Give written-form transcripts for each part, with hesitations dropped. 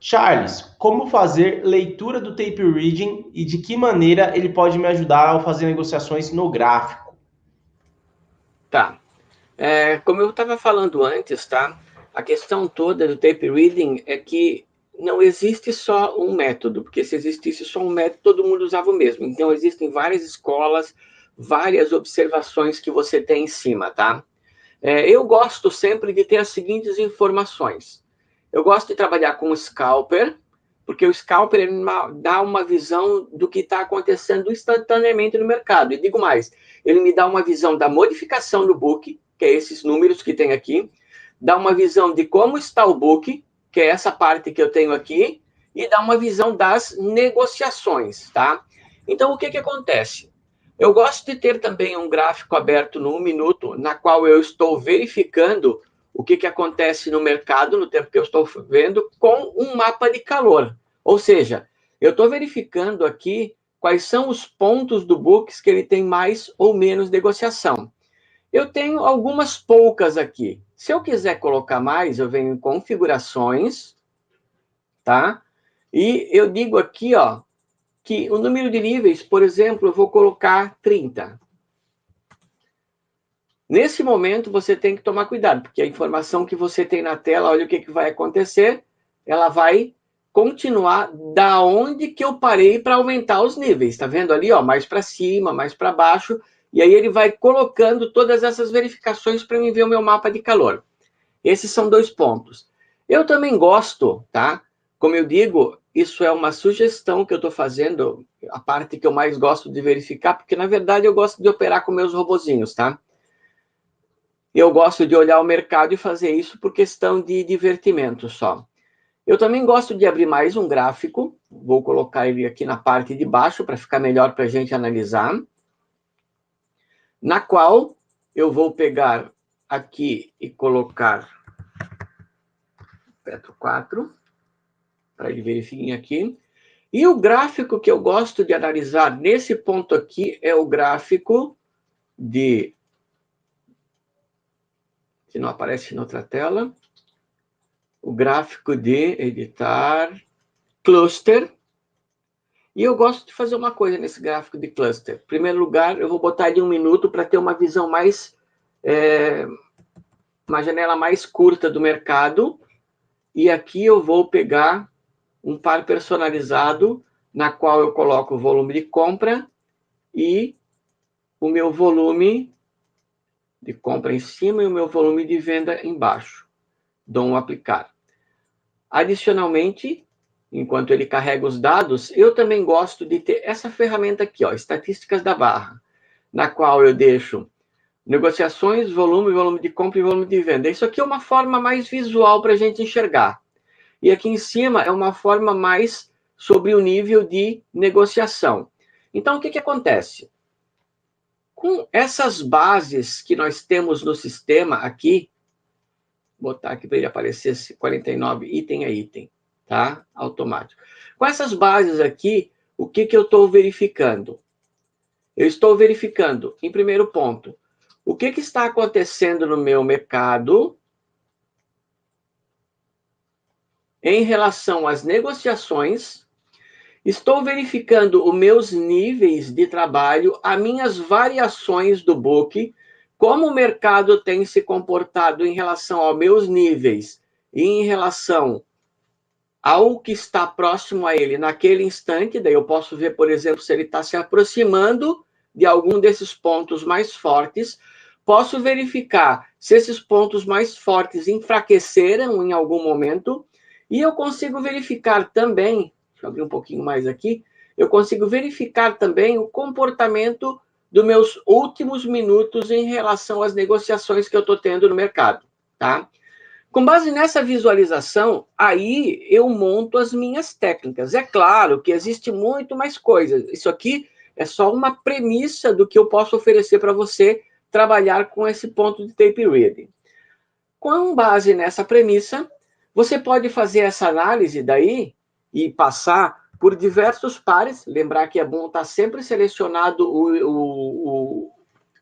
Charles, como fazer leitura do tape reading e de que maneira ele pode me ajudar ao fazer negociações no gráfico? Tá. Como eu estava falando antes, tá? A questão toda do tape reading é que não existe só um método, porque se existisse só um método, todo mundo usava o mesmo. Então, existem várias escolas, várias observações que você tem em cima, tá? Eu gosto sempre de ter as seguintes informações. Eu gosto de trabalhar com o scalper, porque o scalper dá uma visão do que está acontecendo instantaneamente no mercado. E digo mais, ele me dá uma visão da modificação do book, que é esses números que tem aqui, dá uma visão de como está o book, que é essa parte que eu tenho aqui, e dá uma visão das negociações, tá? Então, o que acontece? Eu gosto de ter também um gráfico aberto no 1 minuto, na qual eu estou verificando o que acontece no mercado, no tempo que eu estou vendo, com um mapa de calor. Ou seja, eu estou verificando aqui quais são os pontos do books que ele tem mais ou menos negociação. Eu tenho algumas poucas aqui. Se eu quiser colocar mais, eu venho em configurações, tá? E eu digo aqui, ó, que o número de níveis, por exemplo, eu vou colocar 30. Nesse momento, você tem que tomar cuidado, porque a informação que você tem na tela, olha o que vai acontecer, ela vai continuar da onde que eu parei para aumentar os níveis. Está vendo ali, ó, mais para cima, mais para baixo, e aí ele vai colocando todas essas verificações para mim ver o meu mapa de calor. Esses são 2 pontos. Eu também gosto, tá? Como eu digo, isso é uma sugestão que eu estou fazendo, a parte que eu mais gosto de verificar, porque na verdade eu gosto de operar com meus robozinhos, tá? Eu gosto de olhar o mercado e fazer isso por questão de divertimento só. Eu também gosto de abrir mais um gráfico, vou colocar ele aqui na parte de baixo para ficar melhor para a gente analisar, na qual eu vou pegar aqui e colocar Petro 4, para ele verificar aqui. E o gráfico que eu gosto de analisar nesse ponto aqui é o gráfico de... que não aparece na outra tela. O gráfico de editar cluster. E eu gosto de fazer uma coisa nesse gráfico de cluster. Em primeiro lugar, eu vou botar de 1 minuto para ter uma visão mais... uma janela mais curta do mercado. E aqui eu vou pegar um par personalizado, na qual eu coloco o volume de compra e o meu volume de compra em cima e o meu volume de venda embaixo. Dou um aplicar. Adicionalmente, enquanto ele carrega os dados, eu também gosto de ter essa ferramenta aqui, ó, estatísticas da barra, na qual eu deixo negociações, volume de compra e volume de venda. Isso aqui é uma forma mais visual para a gente enxergar. E aqui em cima é uma forma mais sobre o nível de negociação. Então, o que acontece? Com essas bases que nós temos no sistema aqui, vou botar aqui para ele aparecer 49 item a item, tá? Automático. Com essas bases aqui, o que eu estou verificando? Eu estou verificando, em primeiro ponto, o que está acontecendo no meu mercado em relação às negociações. Estou verificando os meus níveis de trabalho, as minhas variações do book, como o mercado tem se comportado em relação aos meus níveis e em relação ao que está próximo a ele naquele instante. Daí eu posso ver, por exemplo, se ele está se aproximando de algum desses pontos mais fortes. Posso verificar se esses pontos mais fortes enfraqueceram em algum momento. E eu consigo verificar também, deixa eu abrir um pouquinho mais aqui, eu consigo verificar também o comportamento dos meus últimos minutos em relação às negociações que eu estou tendo no mercado, tá? Com base nessa visualização, aí eu monto as minhas técnicas. É claro que existe muito mais coisas. Isso aqui é só uma premissa do que eu posso oferecer para você trabalhar com esse ponto de tape reading. Com base nessa premissa, você pode fazer essa análise daí e passar por diversos pares. Lembrar que é bom estar sempre selecionado o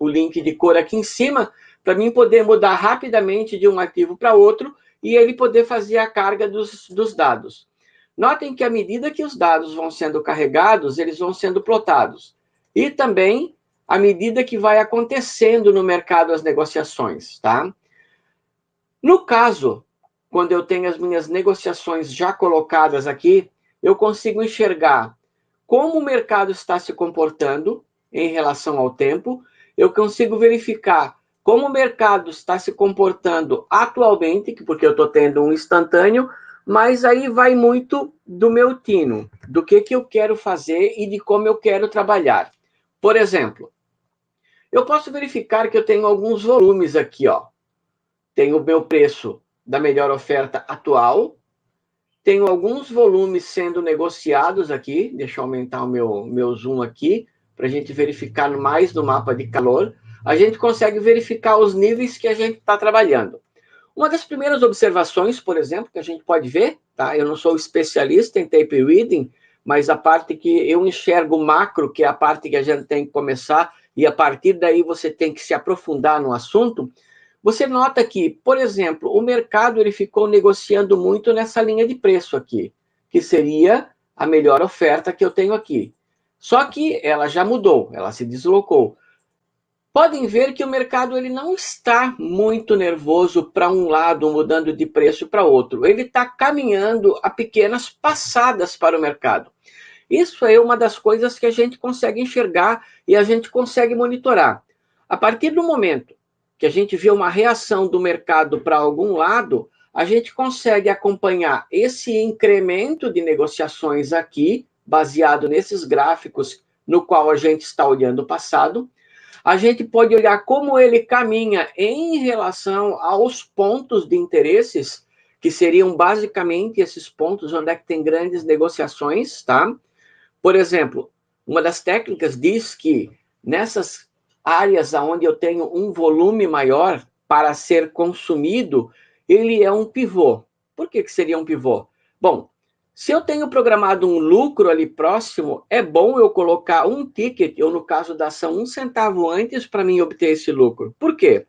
link de cor aqui em cima, para mim poder mudar rapidamente de um arquivo para outro e ele poder fazer a carga dos dados. Notem que à medida que os dados vão sendo carregados, eles vão sendo plotados. E também à medida que vai acontecendo no mercado as negociações, tá? No caso, quando eu tenho as minhas negociações já colocadas aqui, eu consigo enxergar como o mercado está se comportando em relação ao tempo, eu consigo verificar como o mercado está se comportando atualmente, porque eu estou tendo um instantâneo, mas aí vai muito do meu tino, do que eu quero fazer e de como eu quero trabalhar. Por exemplo, eu posso verificar que eu tenho alguns volumes aqui, ó. Tenho o meu preço da melhor oferta atual, tenho alguns volumes sendo negociados aqui, deixa eu aumentar o meu zoom aqui, para a gente verificar mais no mapa de calor. A gente consegue verificar os níveis que a gente está trabalhando. Uma das primeiras observações, por exemplo, que a gente pode ver, tá? Eu não sou especialista em tape reading, mas a parte que eu enxergo macro, que é a parte que a gente tem que começar, e a partir daí você tem que se aprofundar no assunto. Você nota que, por exemplo, o mercado ele ficou negociando muito nessa linha de preço aqui, que seria a melhor oferta que eu tenho aqui. Só que ela já mudou, ela se deslocou. Podem ver que o mercado ele não está muito nervoso para um lado, mudando de preço para outro. Ele está caminhando a pequenas passadas para o mercado. Isso é uma das coisas que a gente consegue enxergar e a gente consegue monitorar. A partir do momento que a gente vê uma reação do mercado para algum lado, a gente consegue acompanhar esse incremento de negociações aqui, baseado nesses gráficos no qual a gente está olhando o passado. A gente pode olhar como ele caminha em relação aos pontos de interesses, que seriam basicamente esses pontos onde é que tem grandes negociações, tá? Por exemplo, uma das técnicas diz que nessas áreas onde eu tenho um volume maior para ser consumido, ele é um pivô. Por que seria um pivô? Bom, se eu tenho programado um lucro ali próximo, é bom eu colocar um ticket, ou no caso da ação, 1 centavo antes para mim obter esse lucro. Por quê?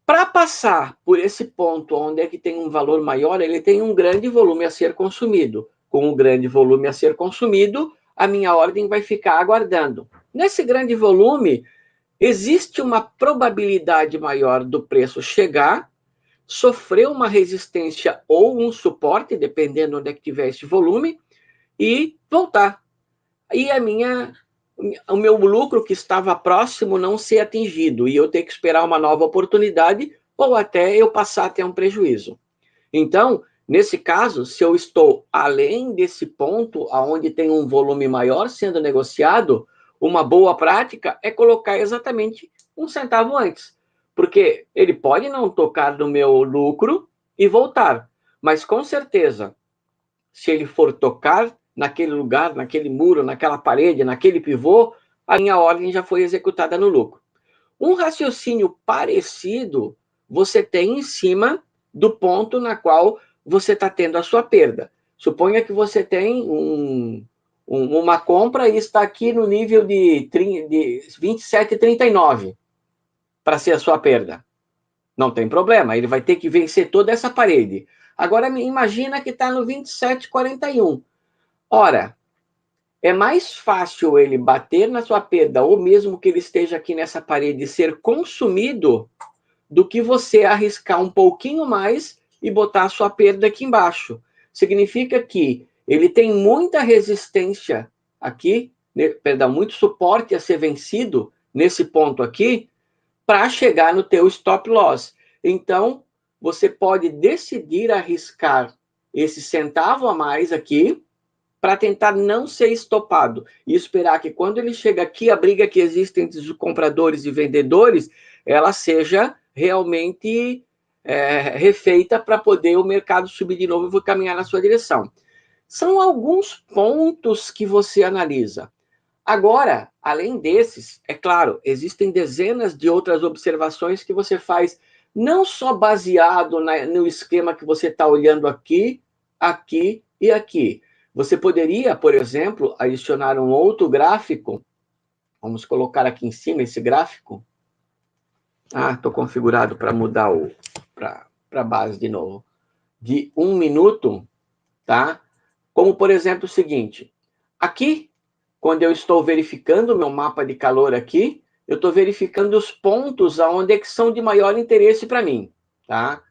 Para passar por esse ponto onde é que tem um valor maior, ele tem um grande volume a ser consumido. Com um grande volume a ser consumido, a minha ordem vai ficar aguardando. Nesse grande volume, existe uma probabilidade maior do preço chegar, sofrer uma resistência ou um suporte, dependendo onde é que tiver esse volume, e voltar. E o meu lucro que estava próximo não ser atingido, e eu ter que esperar uma nova oportunidade, ou até eu passar a ter um prejuízo. Então, nesse caso, se eu estou além desse ponto, onde tem um volume maior sendo negociado, uma boa prática é colocar exatamente 1 centavo antes. Porque ele pode não tocar no meu lucro e voltar. Mas, com certeza, se ele for tocar naquele lugar, naquele muro, naquela parede, naquele pivô, a minha ordem já foi executada no lucro. Um raciocínio parecido você tem em cima do ponto na qual você está tendo a sua perda. Suponha que você tem uma compra e está aqui no nível de 27,39 para ser a sua perda. Não tem problema, ele vai ter que vencer toda essa parede. Agora, imagina que está no 27,41. Ora, é mais fácil ele bater na sua perda, ou mesmo que ele esteja aqui nessa parede, ser consumido, do que você arriscar um pouquinho mais e botar a sua perda aqui embaixo. Significa que ele tem muita resistência aqui, muito suporte a ser vencido nesse ponto aqui, para chegar no teu stop loss. Então, você pode decidir arriscar esse centavo a mais aqui, para tentar não ser estopado e esperar que quando ele chega aqui, a briga que existe entre os compradores e vendedores, ela seja realmente refeita para poder o mercado subir de novo e caminhar na sua direção. São alguns pontos que você analisa. Agora, além desses, é claro, existem dezenas de outras observações que você faz, não só baseado no esquema que você está olhando aqui, aqui e aqui. Você poderia, por exemplo, adicionar um outro gráfico. Vamos colocar aqui em cima esse gráfico. Estou configurado para mudar para a base de novo. De 1 minuto, tá? Como, por exemplo, o seguinte, aqui, quando eu estou verificando o meu mapa de calor aqui, eu estou verificando os pontos aonde é que são de maior interesse para mim, tá?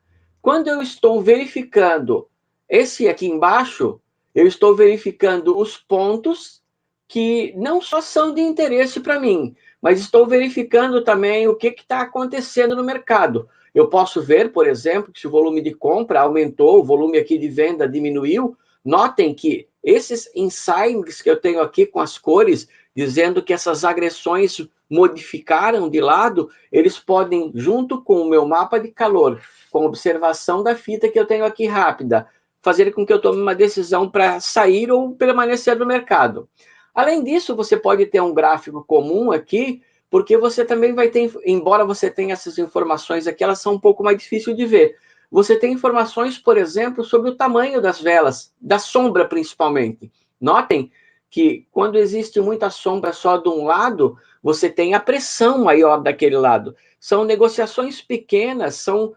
Quando eu estou verificando esse aqui embaixo, eu estou verificando os pontos que não só são de interesse para mim, mas estou verificando também o que está acontecendo no mercado. Eu posso ver, por exemplo, que se o volume de compra aumentou, o volume aqui de venda diminuiu. Notem que esses insights que eu tenho aqui com as cores, dizendo que essas agressões modificaram de lado, eles podem, junto com o meu mapa de calor, com observação da fita que eu tenho aqui rápida, fazer com que eu tome uma decisão para sair ou permanecer no mercado. Além disso, você pode ter um gráfico comum aqui, porque você também vai ter, embora você tenha essas informações aqui, elas são um pouco mais difíceis de ver. Você tem informações, por exemplo, sobre o tamanho das velas, da sombra principalmente. Notem que quando existe muita sombra só de um lado, você tem a pressão maior daquele lado. São negociações pequenas, são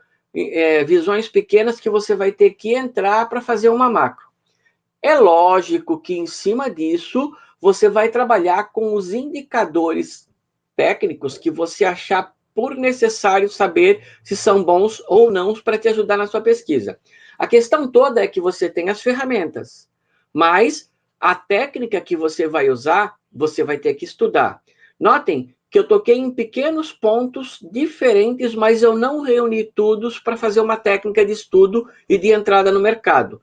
visões pequenas que você vai ter que entrar para fazer uma macro. É lógico que em cima disso, você vai trabalhar com os indicadores técnicos que você achar por necessário saber se são bons ou não para te ajudar na sua pesquisa. A questão toda é que você tem as ferramentas, mas a técnica que você vai usar, você vai ter que estudar. Notem que eu toquei em pequenos pontos diferentes, mas eu não reuni todos para fazer uma técnica de estudo e de entrada no mercado.